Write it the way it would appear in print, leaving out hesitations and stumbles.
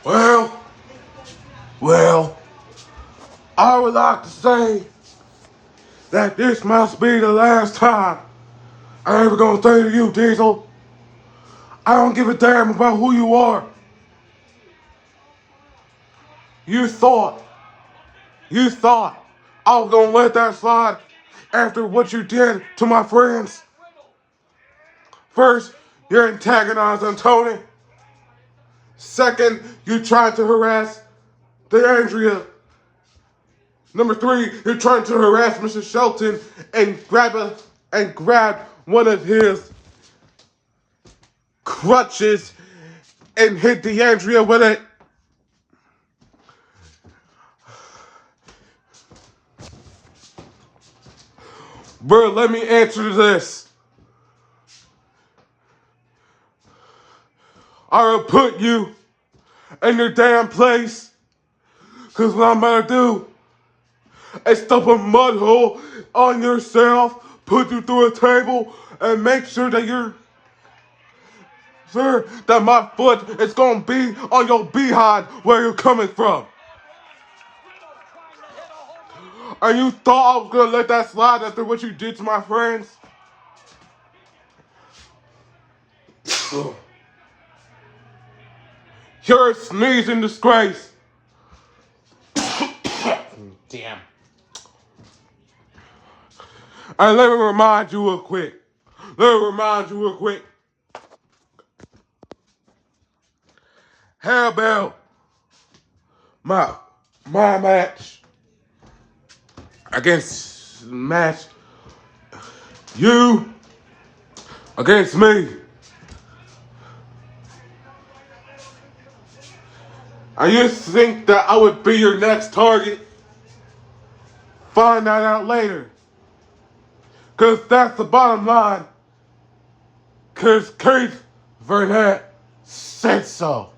Well, well, I would like to say that this must be the last time I'm ever gonna say to you, Diesel, I don't give a damn about who you are. You thought, you thought I was gonna let that slide after what you did to my friends. First, you're antagonizing Tony. Second, you tried to harass DeAndrea. Number three, you're trying to harass Mr. Shelton and grab one of his crutches and hit DeAndrea with it. Bro, let me answer this. I will put you in your damn place. Cause what I'm gonna do is stuff a mud hole on yourself, put you through a table, and make sure that that my foot is gonna be on your behind where you're coming from. And you thought I was gonna let that slide after what you did to my friends? You're a sneezing disgrace. Damn. And let me remind you real quick. How about my match against you against me? And you think that I would be your next target? Find that out later. Cause that's the bottom line. Cause Keith Burnett said so.